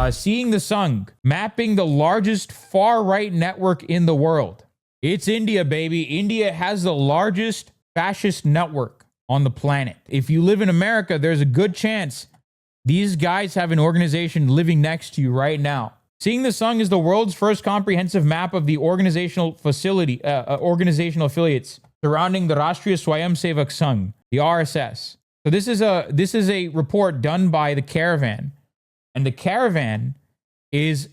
Seeing the Sun, mapping the largest far-right network in the world. It's India, baby. India has the largest fascist network on the planet. If you live in America, there's a good chance these guys have an organization living next to you right now. Seeing the Sun is the world's first comprehensive map of the organizational affiliates surrounding the Rashtriya Swayamsevak Sangh, the RSS. So this is a report done by the Caravan, and the Caravan is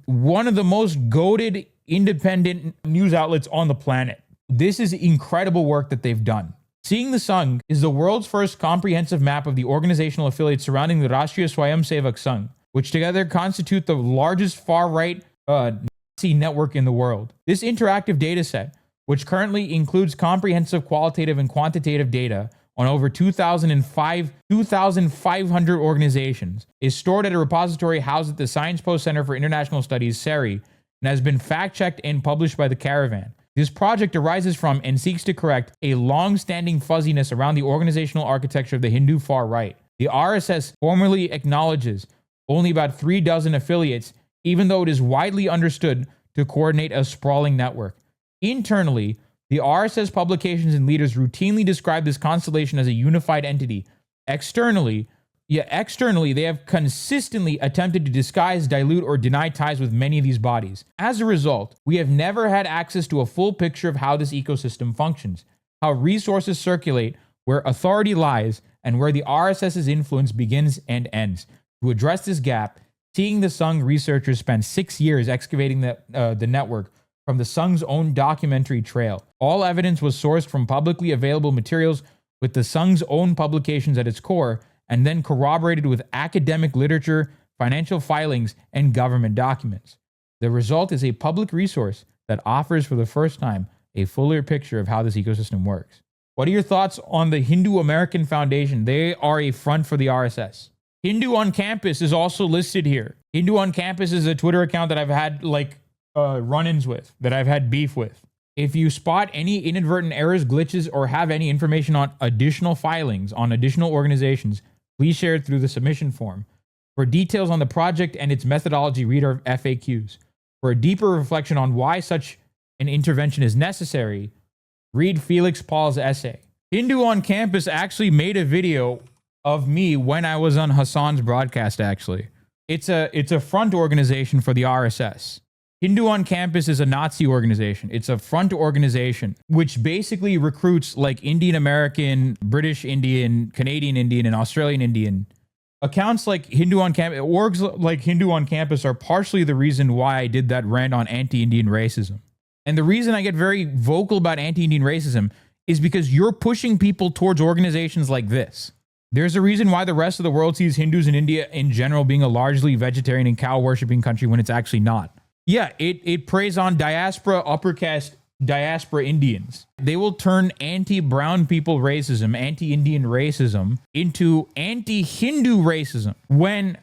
one of the most goated independent news outlets on the planet. This is incredible work that they've done. Seeing the Sun is the world's first comprehensive map of the organizational affiliates surrounding the Rashtriya Swayamsevak Sangh, which together constitute the largest far-right Nazi network in the world. This interactive data set, which currently includes comprehensive qualitative and quantitative data on over 2,500 organizations, is stored at a repository housed at the Science Post Center for International Studies, SERI, and has been fact-checked and published by the Caravan. This project arises from and seeks to correct a long-standing fuzziness around the organizational architecture of the Hindu far right. The RSS formally acknowledges only about 3 dozen affiliates, even though it is widely understood to coordinate a sprawling network. Internally, the RSS publications and leaders routinely describe this constellation as a unified entity. Externally, they have consistently attempted to disguise, dilute, or deny ties with many of these bodies. As a result, we have never had access to a full picture of how this ecosystem functions, how resources circulate, where authority lies, and where the RSS's influence begins and ends. To address this gap, Seeing the Sun researchers spent 6 years excavating the network from the Sun's own documentary trail. All evidence was sourced from publicly available materials with the Sun's own publications at its core, and then corroborated with academic literature, financial filings, and government documents. The result is a public resource that offers for the first time a fuller picture of how this ecosystem works. What are your thoughts on the Hindu American Foundation? They are a front for the RSS. Hindu on Campus is also listed here. Hindu on Campus is a Twitter account that I've had run-ins with, that I've had beef with. If you spot any inadvertent errors, glitches, or have any information on additional filings on additional organizations, please share it through the submission form. For details on the project and its methodology, read our FAQs. For a deeper reflection on why such an intervention is necessary, read Felix Paul's essay. Hindu on Campus actually made a video of me when I was on Hassan's broadcast, actually. It's a front organization for the RSS. Hindu on Campus is a Nazi organization. It's a front organization which basically recruits like Indian American, British Indian, Canadian Indian, and Australian Indian. Accounts like Hindu on Campus, orgs like Hindu on Campus are partially the reason why I did that rant on anti-Indian racism. And the reason I get very vocal about anti-Indian racism is because you're pushing people towards organizations like this. There's a reason why the rest of the world sees Hindus in India in general being a largely vegetarian and cow-worshipping country when it's actually not. Yeah, it preys on diaspora, upper caste diaspora Indians. They will turn anti-brown people racism, anti-Indian racism into anti-Hindu racism. When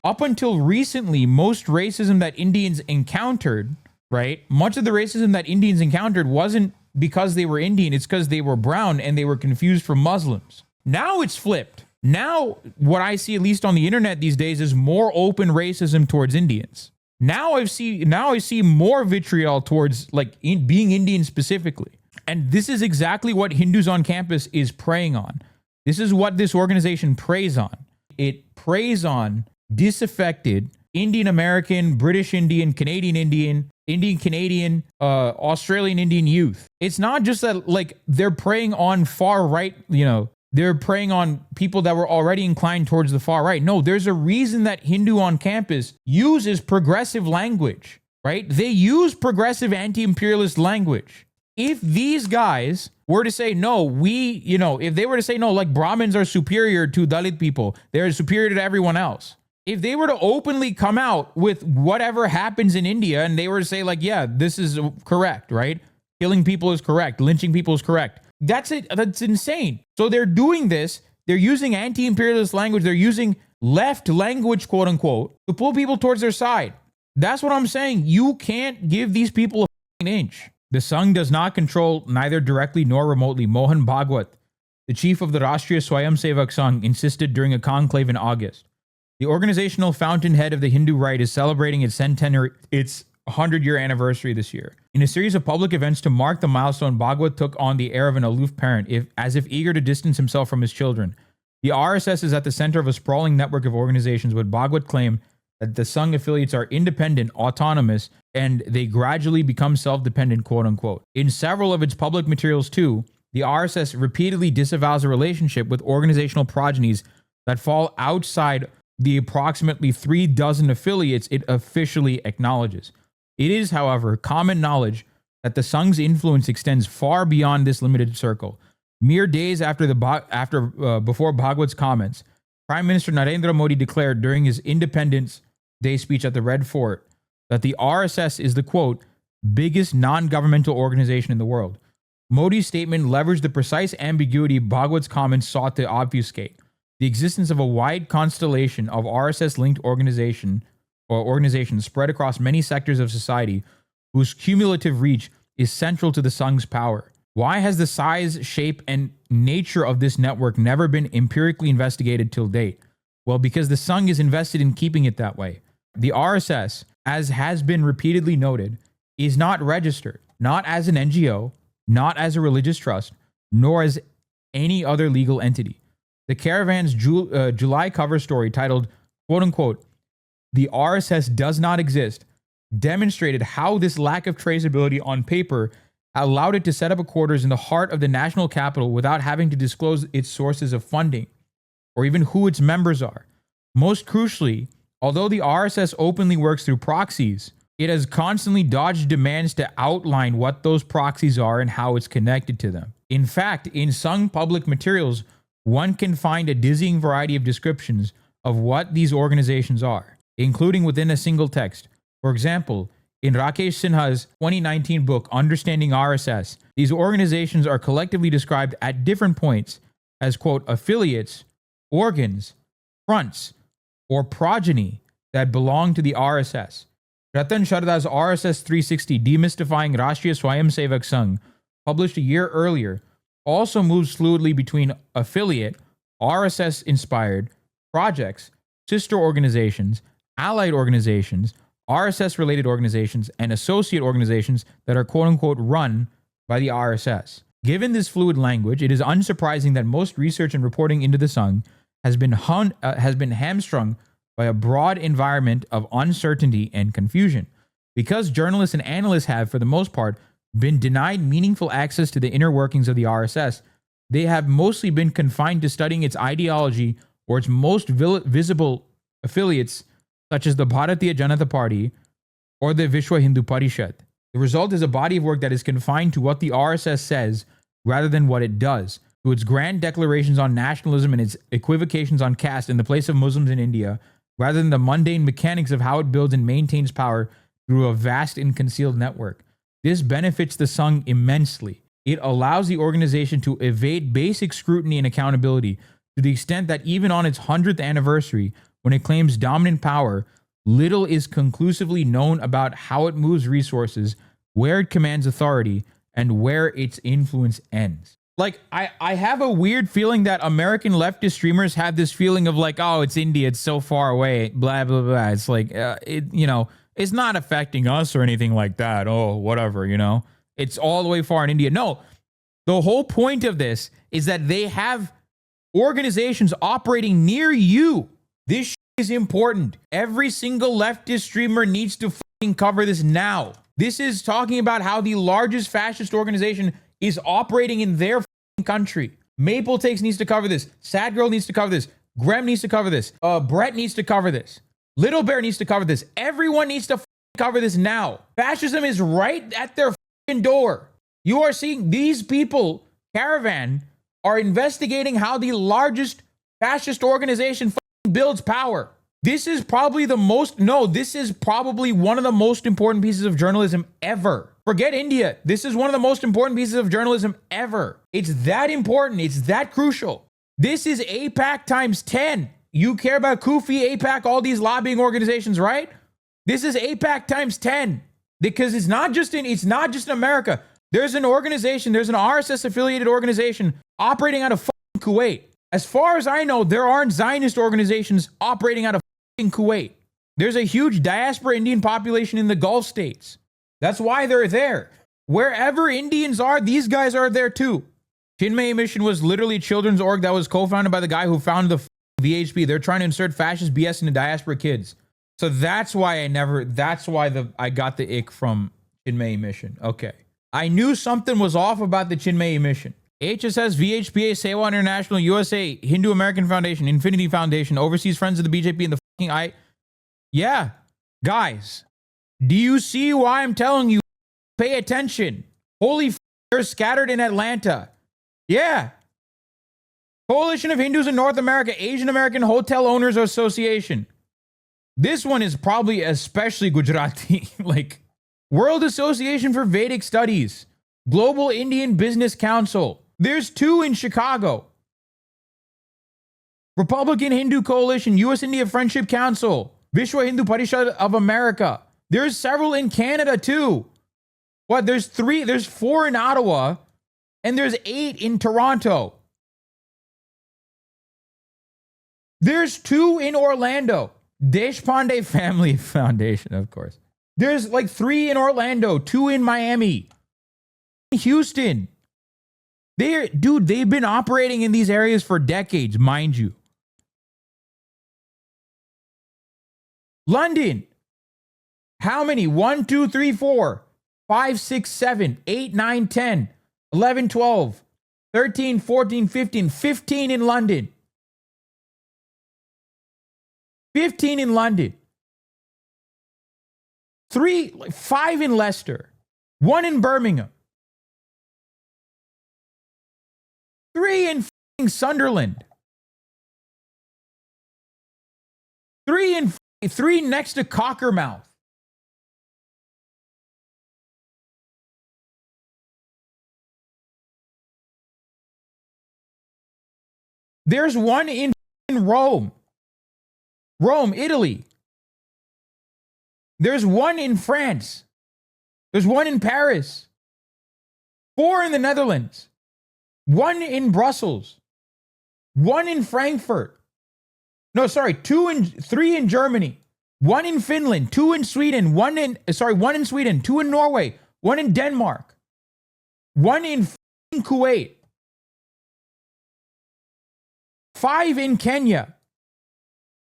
up until recently, most racism that Indians encountered, right? Much of the racism that Indians encountered wasn't because they were Indian, it's because they were brown and they were confused for Muslims. Now it's flipped. Now, what I see, at least on the internet these days, is more open racism towards Indians. Now I see more vitriol towards being Indian specifically. And this is exactly what Hindus on Campus is preying on. This is what this organization preys on. It preys on disaffected Indian American, British Indian, Canadian Indian, Indian Canadian, Australian Indian youth. It's not just that they're preying on far right, they're preying on people that were already inclined towards the far right. No, there's a reason that Hindu on Campus uses progressive language, right? They use progressive anti-imperialist language. If these guys were to say, no, if they were to say, no, Brahmins are superior to Dalit people, they're superior to everyone else. If they were to openly come out with whatever happens in India and they were to say yeah, this is correct, right? Killing people is correct. Lynching people is correct. That's it. That's insane. So they're doing this. They're using anti-imperialist language. They're using left language, quote unquote, to pull people towards their side. That's what I'm saying. You can't give these people a f***ing inch. The Sangh does not control, neither directly nor remotely. Mohan Bhagwat, the chief of the Rashtriya Swayamsevak Sangh, insisted during a conclave in August. The organizational fountainhead of the Hindu right is celebrating its centenary, its 100-year anniversary this year. In a series of public events to mark the milestone, Bhagwat took on the air of an aloof parent, as if eager to distance himself from his children. The RSS is at the center of a sprawling network of organizations, but Bhagwat claimed that the Sangh affiliates are independent, autonomous, and they gradually become self-dependent, quote unquote. In several of its public materials too, the RSS repeatedly disavows a relationship with organizational progenies that fall outside the approximately 36 affiliates it officially acknowledges. It is, however, common knowledge that the Sangh's influence extends far beyond this limited circle. Mere days before Bhagwat's comments, Prime Minister Narendra Modi declared during his Independence Day speech at the Red Fort that the RSS is the, quote, biggest non-governmental organization in the world. Modi's statement leveraged the precise ambiguity Bhagwat's comments sought to obfuscate. The existence of a wide constellation of RSS-linked organizations spread across many sectors of society whose cumulative reach is central to the Sangh's power. Why has the size, shape, and nature of this network never been empirically investigated till date? Well, because the Sangh is invested in keeping it that way. The RSS, as has been repeatedly noted, is not registered, not as an NGO, not as a religious trust, nor as any other legal entity. The Caravan's July cover story titled, quote unquote, "The RSS does not exist," demonstrated how this lack of traceability on paper allowed it to set up quarters in the heart of the national capital without having to disclose its sources of funding or even who its members are. Most crucially, although the RSS openly works through proxies, it has constantly dodged demands to outline what those proxies are and how it's connected to them. In fact, in Sangh public materials, one can find a dizzying variety of descriptions of what these organizations are, including within a single text. For example, in Rakesh Sinha's 2019 book, Understanding RSS, these organizations are collectively described at different points as, quote, affiliates, organs, fronts, or progeny that belong to the RSS. Ratan Sharda's RSS 360, Demystifying Rashtriya Swayamsevak Sangh, published a year earlier, also moves fluidly between affiliate, RSS-inspired projects, sister organizations, allied organizations, RSS-related organizations, and associate organizations that are quote-unquote run by the RSS. Given this fluid language, it is unsurprising that most research and reporting into the Sangh has been hamstrung by a broad environment of uncertainty and confusion. Because journalists and analysts have, for the most part, been denied meaningful access to the inner workings of the RSS, they have mostly been confined to studying its ideology or its most visible affiliates, such as the Bharatiya Janata Party or the Vishwa Hindu Parishad. The result is a body of work that is confined to what the RSS says rather than what it does, to its grand declarations on nationalism and its equivocations on caste in the place of Muslims in India, rather than the mundane mechanics of how it builds and maintains power through a vast and concealed network. This benefits the Sangh immensely. It allows the organization to evade basic scrutiny and accountability to the extent that even on its 100th anniversary, when it claims dominant power, little is conclusively known about how it moves resources, where it commands authority, and where its influence ends. Like, I have a weird feeling that American leftist streamers have this feeling of like, oh, it's India, it's so far away, blah, blah, blah. It's like, it's not affecting us or anything like that. Oh, whatever, It's all the way far in India. No, the whole point of this is that they have organizations operating near you. This is important. Every single leftist streamer needs to fucking cover this now. This is talking about how the largest fascist organization is operating in their country. Maple Takes needs to cover this. Sad Girl needs to cover this. Graham needs to cover this. Brett needs to cover this. Little Bear needs to cover this. Everyone needs to cover this now. Fascism is right at their door. You are seeing these people, Caravan, are investigating how the largest fascist organization builds power. This is probably this is probably one of the most important pieces of journalism ever. Forget India. This is one of the most important pieces of journalism ever. It's that important. It's that crucial. This is APAC times 10. You care about Kufi, APAC, all these lobbying organizations, right? This is APAC times 10. Because it's not just in America. There's an organization, there's an RSS affiliated organization operating out of Kuwait. As far as I know, there aren't Zionist organizations operating out of in Kuwait. There's a huge diaspora Indian population in the Gulf states. That's why they're there. Wherever Indians are, these guys are there too. Chinmay Mission was literally a children's org that was co-founded by the guy who founded the VHP. They're trying to insert fascist BS into diaspora kids. So that's why I got the ick from Chinmay Mission. Okay. I knew something was off about the Chinmay Mission. HSS, VHPA, Sewa International, USA, Hindu American Foundation, Infinity Foundation, Overseas Friends of the BJP, and the fucking Yeah. Guys, do you see why I'm telling you? Pay attention. Holy they're scattered in Atlanta. Yeah. Coalition of Hindus in North America, Asian American Hotel Owners Association. This one is probably especially Gujarati. Like, World Association for Vedic Studies, Global Indian Business Council. There's 2 in Chicago. Republican Hindu Coalition, U.S. India Friendship Council, Vishwa Hindu Parishad of America. There's several in Canada too. What? There's 4 in Ottawa, and there's 8 in Toronto. There's 2 in Orlando. Deshpande Family Foundation, of course. There's like 3 in Orlando, 2 in Miami, Houston. They've been operating in these areas for decades, mind you. London. How many? 1, 2, 3, 4, 5, 6, 7, 8, 9, 10, 11, 12, 13, 14, 15. 15 in London. 15 in London. 5 in Leicester. 1 in Birmingham. 3 in Sunderland. 3 next to Cockermouth. There's 1 in Rome. Rome, Italy. There's 1 in France. There's 1 in Paris. 4 in the Netherlands. 1 in Brussels. 1 in Frankfurt. No, sorry, 3 in Germany. 1 in Finland. 2 in Sweden. 1 in Sweden. 2 in Norway. 1 in Denmark. 1 in Kuwait. 5 in Kenya.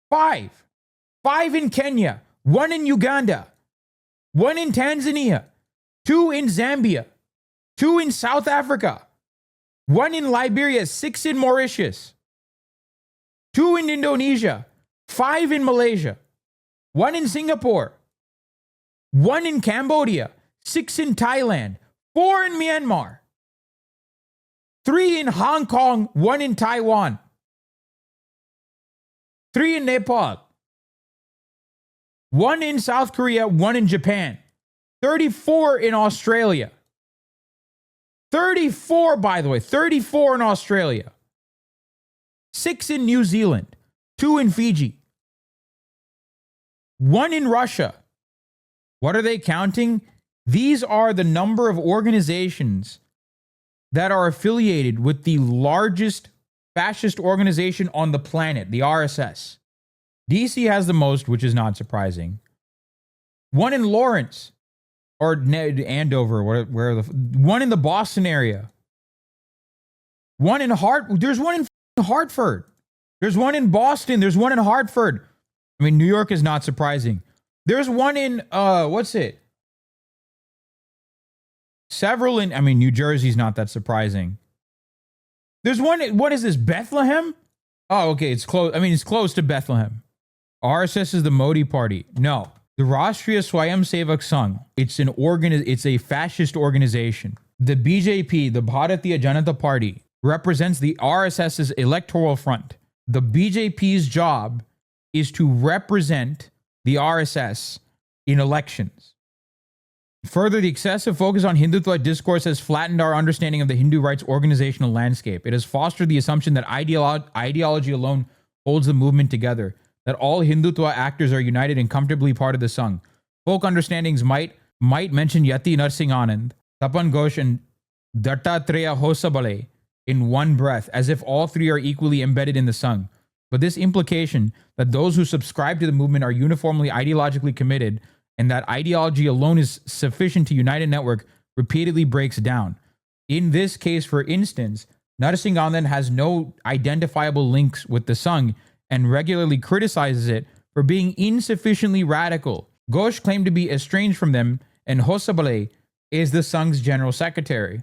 5 in Kenya. 1 in Uganda. 1 in Tanzania. 2 in Zambia. 2 in South Africa. 1 in Liberia. 6 in Mauritius. 2 in Indonesia. 5 in Malaysia. 1 in Singapore. 1 in Cambodia. 6 in Thailand. 4 in Myanmar. 3 in Hong Kong. 1 in Taiwan. 3 in Nepal. 1 in South Korea. 1 in Japan. 34 in Australia. 34, by the way. 34 in Australia. 6 in New Zealand. 2 in Fiji. 1 in Russia. What are they counting? These are the number of organizations that are affiliated with the largest fascist organization on the planet, the RSS. DC has the most, which is not surprising. 1 in Lawrence or Andover, where 1 in the Boston area. 1 in There's 1 in Hartford. There's 1 in Boston. There's 1 in Hartford. I mean, New York is not surprising. There's 1 in several in, New Jersey's not that surprising. There's 1, what is this, Bethlehem? Oh, okay, it's close. It's close to Bethlehem. RSS is the Modi party. No. The Rashtriya Swayam Sevak Sangh, it's a fascist organization. The BJP, the Bharatiya Janata Party, represents the RSS's electoral front. The BJP's job is to represent the RSS in elections. Further, the excessive focus on Hindutva discourse has flattened our understanding of the Hindu rights organizational landscape. It has fostered the assumption that ideology alone holds the movement together, that all Hindutva actors are united and comfortably part of the Sangh. Folk understandings might mention Yati Narsingh Anand, Tapan Ghosh, and Dattatreya Hosabale in one breath, as if all 3 are equally embedded in the Sangh. But this implication that those who subscribe to the movement are uniformly ideologically committed and that ideology alone is sufficient to unite a network repeatedly breaks down. In this case, for instance, Narsingh Anand has no identifiable links with the Sangh and regularly criticizes it for being insufficiently radical. Ghosh claimed to be estranged from them, and Hosabale is the Sangh's general secretary.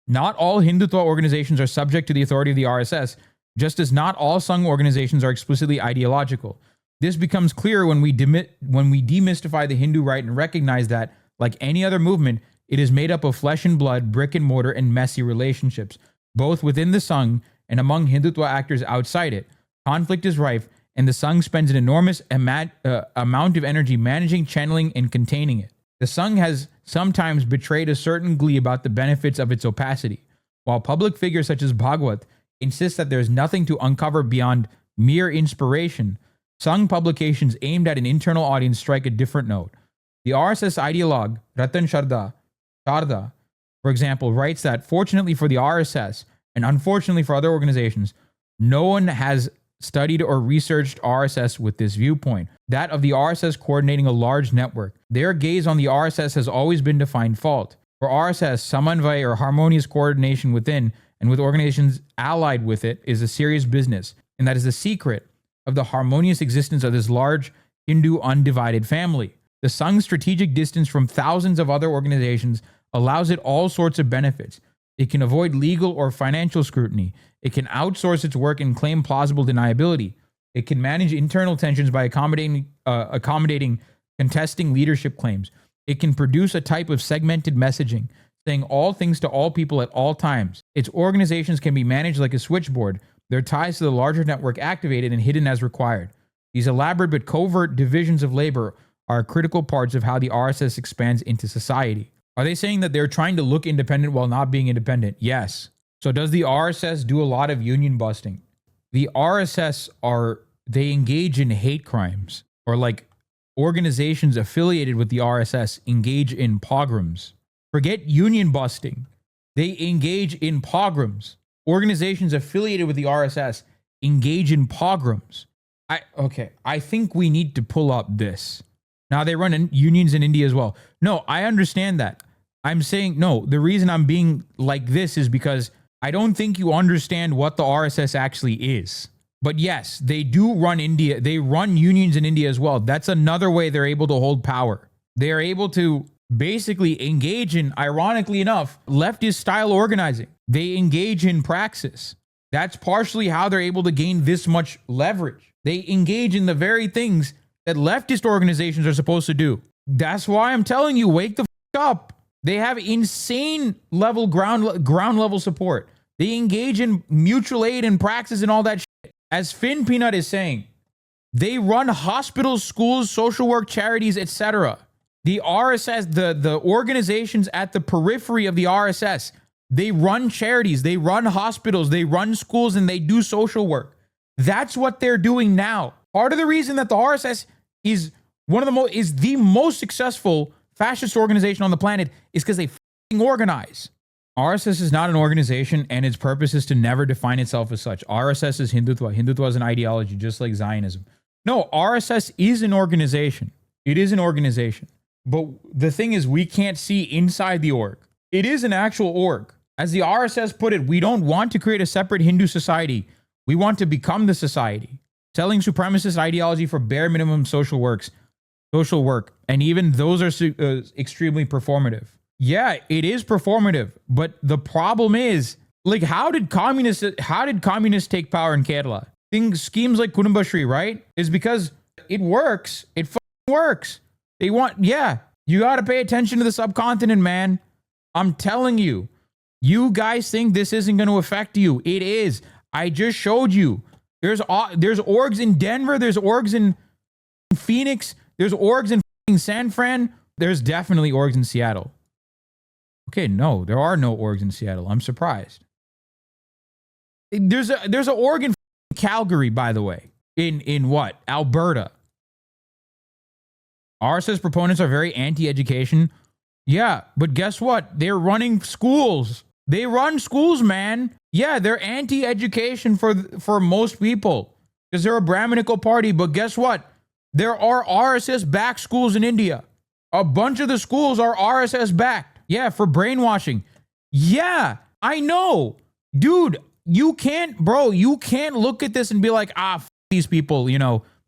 Not all Hindutva organizations are subject to the authority of the RSS, just as not all Sangh organizations are explicitly ideological. This becomes clear when we demystify the Hindu right and recognize that, like any other movement, it is made up of flesh and blood, brick and mortar, and messy relationships, both within the Sangh and among Hindutva actors outside it. Conflict is rife, and the Sangh spends an enormous amount of energy managing, channeling, and containing it. The Sangh has sometimes betrayed a certain glee about the benefits of its opacity, while public figures such as Bhagwat insist that there is nothing to uncover beyond mere inspiration. Sangh publications aimed at an internal audience strike a different note. The RSS ideologue Ratan Sharda, for example, writes that fortunately for the RSS and unfortunately for other organizations, no one has studied or researched RSS with this viewpoint, that of the RSS coordinating a large network. Their gaze on the RSS has always been to find fault. For RSS, samanvay or harmonious coordination within and with organizations allied with it is a serious business, and that is the secret of the harmonious existence of this large Hindu undivided family. The Sangh's strategic distance from thousands of other organizations allows it all sorts of benefits. It can avoid legal or financial scrutiny. It can outsource its work and claim plausible deniability. It can manage internal tensions by accommodating contesting leadership claims. It can produce a type of segmented messaging, saying all things to all people at all times. Its organizations can be managed like a switchboard, their ties to the larger network activated and hidden as required. These elaborate but covert divisions of labor are critical parts of how the RSS expands into society. Are they saying that they're trying to look independent while not being independent? Yes. So does the RSS do a lot of union busting? The RSS they engage in hate crimes, or like organizations affiliated with the RSS engage in pogroms. Forget union busting. They engage in pogroms. Organizations affiliated with the RSS engage in pogroms. I think we need to pull up this. Now they run unions in India as well. No, I understand that. I'm saying, no, the reason I'm being like this is because I don't think you understand what the RSS actually is. But yes, they do run India. They run unions in India as well. That's another way they're able to hold power. They are able to basically engage in, ironically enough, leftist style organizing. They engage in praxis. That's partially how they're able to gain this much leverage. They engage in the very things that leftist organizations are supposed to do. That's why I'm telling you, wake the up. They have insane level ground level support. They engage in mutual aid and praxis and all that shit. As Finn Peanut is saying, they run hospitals, schools, social work, charities, etc. The RSS, the organizations at the periphery of the RSS, they run charities, they run hospitals, they run schools, and they do social work. That's what they're doing now. Part of the reason that the RSS is the most successful fascist organization on the planet is because they organize. RSS is not an organization, and its purpose is to never define itself as such. RSS is Hindutva. Hindutva is an ideology, just like Zionism. No, RSS is an organization. It is an organization. But the thing is, we can't see inside the org. It is an actual org. As the RSS put it, we don't want to create a separate Hindu society. We want to become the society. Selling supremacist ideology for bare minimum social work, and even those are extremely performative. Yeah, it is performative, but the problem is, like, how did communists take power in Kerala? Schemes like Kudumbashree, right? Is because it works. It works. They want, you got to pay attention to the subcontinent, man. I'm telling you, you guys think this isn't going to affect you. It is. I just showed you. There's orgs in Denver. There's orgs in Phoenix. There's orgs in San Fran. There's definitely orgs in Seattle. Okay, no, there are no orgs in Seattle. I'm surprised. There's an org in Calgary, by the way. In what? Alberta. RSS proponents are very anti-education. Yeah, but guess what? They're running schools. They run schools, man. Yeah, they're anti-education for most people. because they're a Brahminical party. But guess what? There are RSS-backed schools in India. A bunch of the schools are RSS-backed. Yeah, for brainwashing. Yeah, I know. Dude, you can't look at this and be like, these people,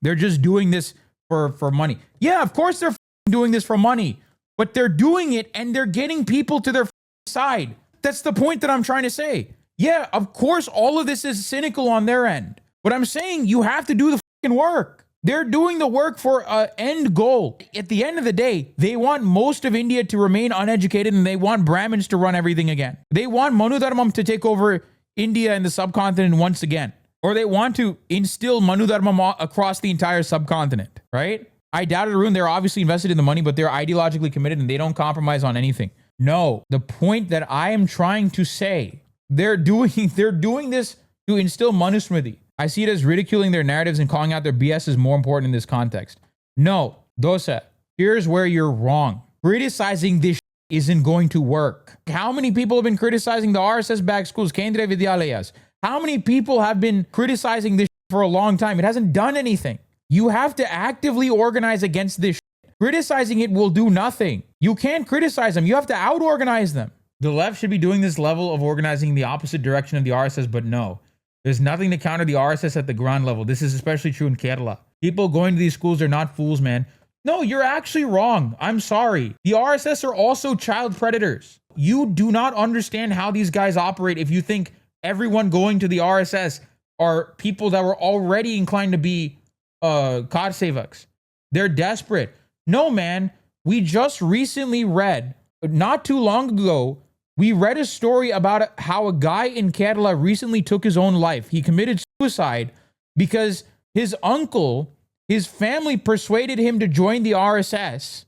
they're just doing this for money. Yeah, of course they're doing this for money, but they're doing it and they're getting people to their side. That's the point that I'm trying to say. Yeah, of course all of this is cynical on their end, but I'm saying you have to do the fucking work. They're doing the work for an end goal. At the end of the day, they want most of India to remain uneducated and they want Brahmins to run everything again. They want Manu Dharmam to take over India and the subcontinent once again. Or they want to instill Manu Dharmam across the entire subcontinent, right? I doubt it, Arun. They're obviously invested in the money, but they're ideologically committed and they don't compromise on anything. No, the point that I am trying to say, they're doing this to instill Manusmriti. I see it as ridiculing their narratives and calling out their BS is more important in this context. No, Dosa, here's where you're wrong. Criticizing this isn't going to work. How many people have been criticizing the RSS-backed schools, Kendriya Vidyalayas? How many people have been criticizing this for a long time? It hasn't done anything. You have to actively organize against this. Criticizing it will do nothing. You can't criticize them. You have to out-organize them. The left should be doing this level of organizing in the opposite direction of the RSS, but no. There's nothing to counter the RSS at the ground level. This is especially true in Kerala. People going to these schools are not fools, man. No, you're actually wrong. I'm sorry. The RSS are also child predators. You do not understand how these guys operate if you think everyone going to the RSS are people that were already inclined to be Karsevaks. They're desperate. No, man. We just recently read, not too long ago, we read a story about how a guy in Kerala recently took his own life. He committed suicide because his uncle, his family persuaded him to join the RSS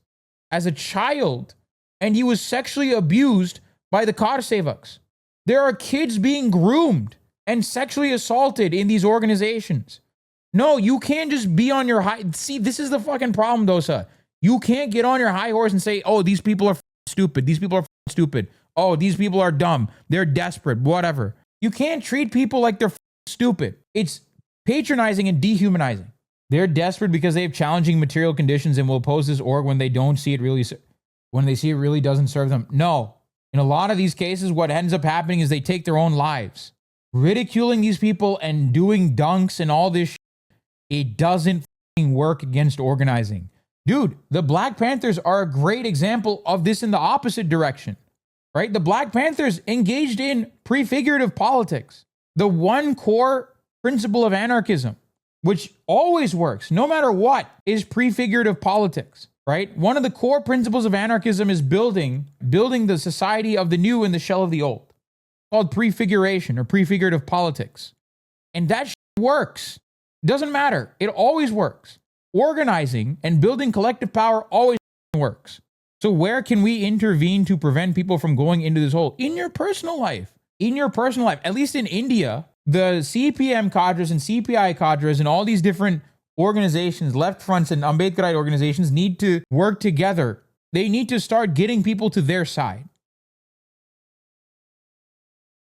as a child, and he was sexually abused by the Karsevaks. There are kids being groomed and sexually assaulted in these organizations. No, you can't just be on your high... See, this is the fucking problem, Dosa. You can't get on your high horse and say, oh, these people are stupid. These people are stupid. Oh, these people are dumb. They're desperate, whatever. You can't treat people like they're stupid. It's patronizing and dehumanizing. They're desperate because they have challenging material conditions and will oppose this org when they see it really doesn't serve them. No. In a lot of these cases, what ends up happening is they take their own lives. Ridiculing these people and doing dunks and all this it doesn't work against organizing. Dude, the Black Panthers are a great example of this in the opposite direction. Right? The Black Panthers engaged in prefigurative politics. The one core principle of anarchism, which always works, no matter what, is prefigurative politics, right? One of the core principles of anarchism is building the society of the new in the shell of the old, called prefiguration or prefigurative politics. And that works. It doesn't matter. It always works. Organizing and building collective power always works. So where can we intervene to prevent people from going into this hole? In your personal life. In your personal life. At least in India, the CPM cadres and CPI cadres and all these different organizations, left fronts and Ambedkarite organizations need to work together. They need to start getting people to their side.